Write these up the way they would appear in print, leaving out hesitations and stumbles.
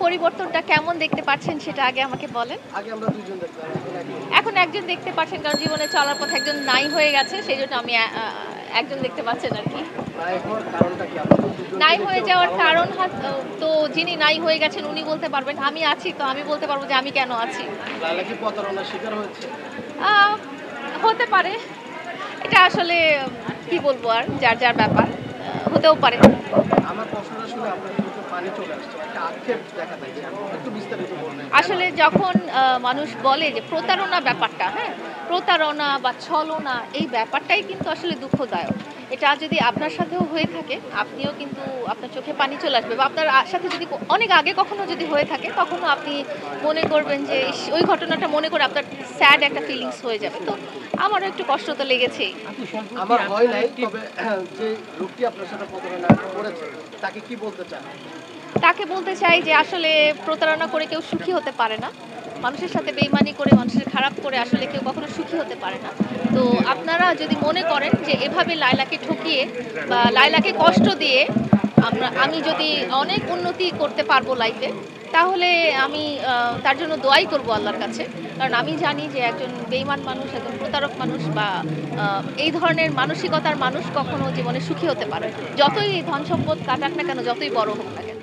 পরিবর্তনটা কেমন দেখতে পাচ্ছেন সেটা আগে আমাকে বলেন। আগে আমরা দুইজন দেখতাম, এখন একজন দেখতে পাচ্ছেন কারণ জীবনে চলার পথে একজন নাই হয়ে গেছে সেজন্য আমি একজন দেখতে পাচ্ছেন আর কি। নাই হওয়ার কারণটা কি? আমরা তো দুজনকে নাই দেখতে হয়ে যাওয়ার ভালো কারণ লাগে। তো যিনি নাই হয়ে গেছেন উনি বলতে পারবেন, আমি আছি তো আমি বলতে পারবো যে আমি কেন আছি। লায়লা কি প্রতারণার শিকার হয়েছে? আহ, হতে পারে, এটা আসলে কি বলবো আর যার যার ব্যাপার, হতেও পারে। আমার প্রশ্নটা শুনে আপনার চোখে পানি চলে আসছে, একটা আক্ষেপ দেখা দিচ্ছে, একটু বিস্তারিত বলবেন কেন? আসলে যখন মানুষ বলে যে প্রতারণা ব্যাপারটা, হ্যাঁ, প্রতারণা বা ছলনা এই ব্যাপারটাই কিন্তু আসলে দুঃখদায়ক। এটা যদি আপনার সাথেও হয়ে থাকে আপনিও কিন্তু আপনার চোখে পানি চলে আসবে, বা আপনার সাথে যদি অনেক আগে কখনো যদি হয়ে থাকে তখনও আপনি মনে করবেন যে ইস, ওই ঘটনাটা মনে করে আপনার স্যাড একটা ফিলিংস হয়ে যাবে। তো আমারও একটু কষ্ট তো লেগেছেই। আমার হয় নাই, তবে যে লোকটি আপনার সাথে প্রতারণা করেছে তাকে কি বলতে চান? তাকে বলতে চাই যে আসলে প্রতারণা করে কেউ সুখী হতে পারে না, মানুষের সাথে বেইমানি করে মানুষের খারাপ করে আসলে কেউ কখনো সুখী হতে পারে না। তো আপনারা যদি মনে করেন যে এভাবে লায়লাকে ঠকিয়ে বা লায়লাকে কষ্ট দিয়ে আমি যদি অনেক উন্নতি করতে পারবো লাইফে, তাহলে আমি তার জন্য দোয়াই করব আল্লাহর কাছে। কারণ আমি জানি যে একজন বেইমান মানুষ, একজন প্রতারক মানুষ বা এই ধরনের মানসিকতার মানুষ কখনো জীবনে সুখী হতে পারে না। যতই ধন সম্পদ কাটাক না কেন, যতই বড় হোক না কেন।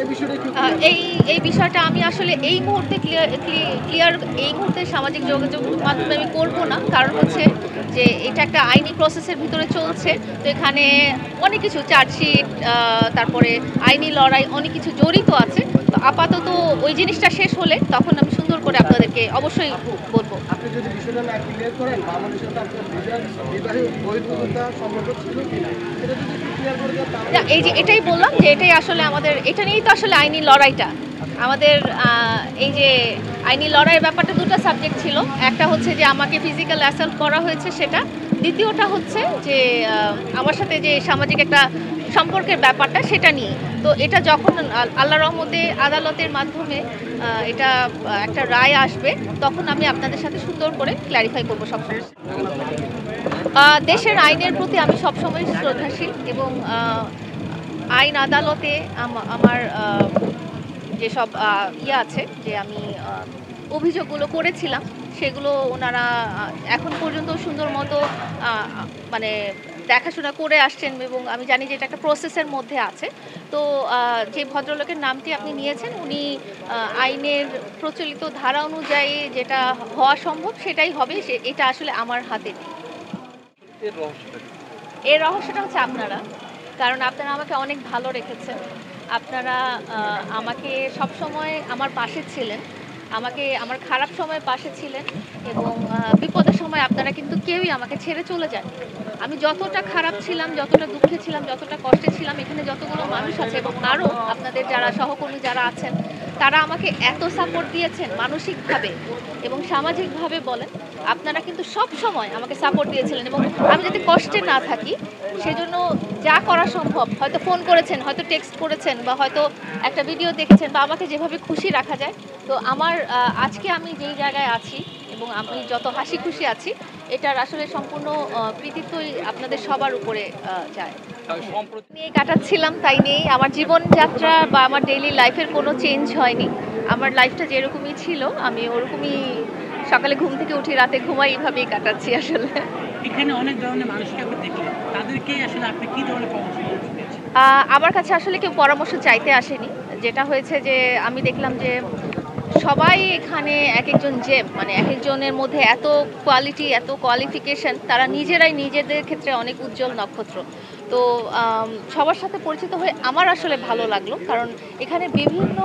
এই বিষয়টা একটু এই এই বিষয়টা আমি আসলে এই মুহূর্তে ক্লিয়ার এই মুহূর্তে সামাজিক যোগাযোগ মাধ্যমে আমি করবো না, কারণ হচ্ছে যে এটা একটা আইনি প্রসেসের ভিতরে চলছে। তো এখানে অনেক কিছু চার্জশিট, তারপরে আইনি লড়াই, অনেক কিছু জড়িত আছে। তো আপাতত ওই জিনিসটা শেষ হলে তখন আমি সুন্দর করে আপনাদেরকে অবশ্যই বলবো। আপনি যদি বিষয়টা না ক্লিয়ার করেন, মামুনের সাথে আপনার বিবাহিত বহির্ভূততা সম্পর্ক ছিল কিনা এটা যদি একটু ক্লিয়ার করে দেন তাহলে। না, এই যে এটাই বললাম যে এটাই আসলে আমাদের, এটা নিয়েই তো আসলে আইনি লড়াইটা আমাদের। এই যে আইনি লড়াইয়ের ব্যাপারটা দুটো সাবজেক্ট ছিল, একটা হচ্ছে যে আমাকে ফিজিক্যাল অ্যাসল্ট করা হয়েছে সেটা, দ্বিতীয়টা হচ্ছে যে আমার সাথে যে সামাজিক একটা সম্পর্কের ব্যাপারটা সেটা নিয়ে। তো এটা যখন আল্লাহর রহমতে আদালতের মাধ্যমে এটা একটা রায় আসবে, তখন আমি আপনাদের সাথে সুন্দর করে ক্ল্যারিফাই করবো সবসময়। দেশের আইনের প্রতি আমি সবসময় শ্রদ্ধাশীল এবং আইন আদালতে আমার যেসব ইয়ে আছে, যে আমি অভিযোগগুলো করেছিলাম সেগুলো ওনারা এখন পর্যন্ত সুন্দর মতো মানে দেখাশোনা করে আসছেন, এবং আমি জানি যে এটা একটা প্রসেসের মধ্যে আছে। তো যে ভদ্রলোকের নামটি আপনি নিয়েছেন উনি আইনের প্রচলিত ধারা অনুযায়ী যেটা হওয়া সম্ভব সেটাই হবে, এটা আসলে আমার হাতে নেই। এর রহস্যটা হচ্ছে আপনারা, কারণ আপনারা আমাকে অনেক ভালো রেখেছেন। আপনারা আমাকে সবসময় আমার পাশে ছিলেন, আমাকে আমার খারাপ সময় পাশে ছিলেন, এবং বিপদের সময় আপনারা কিন্তু কেউই আমাকে ছেড়ে চলে যান। আমি যতটা খারাপ ছিলাম, যতটা দুঃখে ছিলাম, যতটা কষ্টে ছিলাম, এখানে যতগুলো মানুষ আছে এবং আরও আপনাদের যারা সহকর্মী যারা আছেন, তারা আমাকে এত সাপোর্ট দিয়েছেন মানসিকভাবে এবং সামাজিকভাবে বলেন। আপনারা কিন্তু সব সময় আমাকে সাপোর্ট দিয়েছিলেন, এবং আমি যাতে কষ্টে না থাকি সেজন্য যা করা সম্ভব, হয়তো ফোন করেছেন, হয়তো টেক্সট করেছেন, বা হয়তো একটা ভিডিও দেখেছেন, বা আমাকে যেভাবে খুশি রাখা যায়। তো আমার আজকে আমি যেই জায়গায় আছি এবং আমি যত হাসি খুশি আছি, এটার আসলে সম্পূর্ণ কৃতিত্বই আপনাদের সবার উপরে যায়। নিয়ে কাটাচ্ছিলাম, তাই নিয়েই আমার জীবনযাত্রা বা আমার ডেইলি লাইফের কোনো চেঞ্জ হয়নি। আমার লাইফটা যেরকমই ছিল আমি ওরকমই সকালে ঘুম থেকে উঠি, রাতে ঘুমাই, এইভাবেই কাটাচ্ছি আসলে। এখানে অনেক ধরনের মানুষকে আপনি দেখলেন, তাদেরকে আসলে আপনি কি ধরনের পরামর্শ দিয়েছেন? আমার কাছে আসলে কেউ পরামর্শ চাইতে আসেনি। যেটা হয়েছে যে আমি দেখলাম যে সবাই এখানে এক একজন জেম, মানে এক একজনের মধ্যে এত কোয়ালিটি, এত কোয়ালিফিকেশন, তারা নিজেরাই নিজেদের ক্ষেত্রে অনেক উজ্জ্বল নক্ষত্র। তো সবার সাথে পরিচিত হয়ে আমার আসলে ভালো লাগলো, কারণ এখানে বিভিন্ন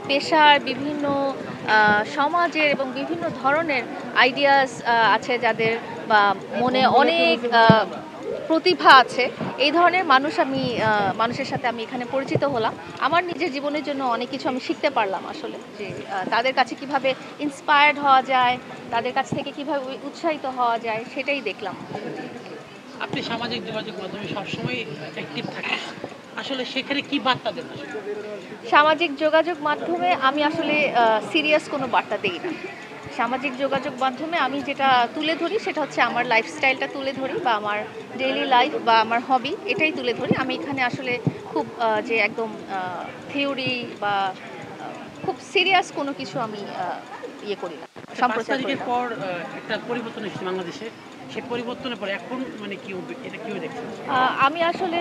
পেশার, বিভিন্ন সমাজের এবং বিভিন্ন ধরনের আইডিয়াস আছে যাদের, বা মনে অনেক প্রতিভা আছে। এই ধরনের মানুষের সাথে আমি এখানে পরিচিত হলাম। আমার নিজের জীবনের জন্য অনেক কিছু আমি শিখতে পারলাম আসলে, যে তাদের কাছে কিভাবে ইন্সপায়ার্ড হওয়া যায়, তাদের কাছ থেকে কিভাবে উৎসাহিত হওয়া যায়, সেটাই দেখলাম। আপনি সামাজিক যোগাযোগ মাধ্যমে সবসময় অ্যাক্টিভ থাকেন, আসলে সেখানে কি বার্তা দেন আসলে? সামাজিক যোগাযোগ মাধ্যমে আমি আসলে সিরিয়াস কোনো বার্তা দেই না। সামাজিক যোগাযোগ মাধ্যমে আমি যেটা তুলে ধরি সেটা হচ্ছে আমার লাইফস্টাইলটা তুলে ধরি, বা আমার ডেইলি লাইফ বা আমার হবি, এটাই তুলে ধরি। আমি এখানে আসলে খুব যে একদম থিওরি বা খুব সিরিয়াস কোনো কিছু আমি ইয়ে করি না, 5 সম্প্রচার করি তারিখের না। পর একটা পরিবর্তন এসেছে বাংলাদেশে, সেই পরিবর্তনের পর এখন মানে কি এটা কিভাবে দেখছেন? আমি আসলে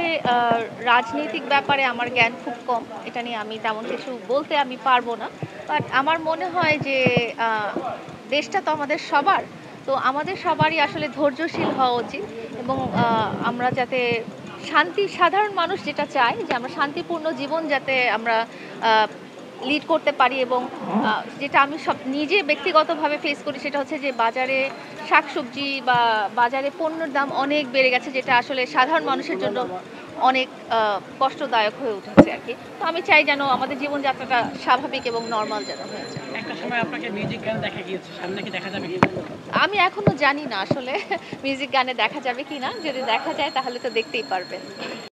রাজনৈতিক ব্যাপারে আমার জ্ঞান খুব কম, এটা নিয়ে আমি তেমন কিছু বলতে আমি পারবো না। বাট আমার মনে হয় যে দেশটা তো আমাদের সবার, তো আমাদের সবারই আসলে ধৈর্যশীল হওয়া উচিত এবং আমরা যাতে সাধারণ মানুষ যেটা চায় যে আমরা শান্তিপূর্ণ জীবন যাতে আমরা লিড করতে পারি এবং যেটা আমি নিজে ব্যক্তিগতভাবে ফেস করি সেটা হচ্ছে যে বাজারে শাকসবজি বা বাজারে পণ্যের দাম অনেক বেড়ে গেছে, যেটা আসলে সাধারণ মানুষের জন্য অনেক কষ্টদায়ক হয়ে উঠেছে আর কি। তো আমি চাই যেন আমাদের জীবনযাত্রাটা স্বাভাবিক এবং নর্মাল যেন হয়ে যায়। একটা সময় আপনাকে মিউজিক গান দেখা গিয়েছে, সামনে কি দেখা যাবে কি? আমি এখনো জানি না আসলে মিউজিক গানে দেখা যাবে কিনা, যদি দেখা যায় তাহলে তো দেখতেই পারবেন।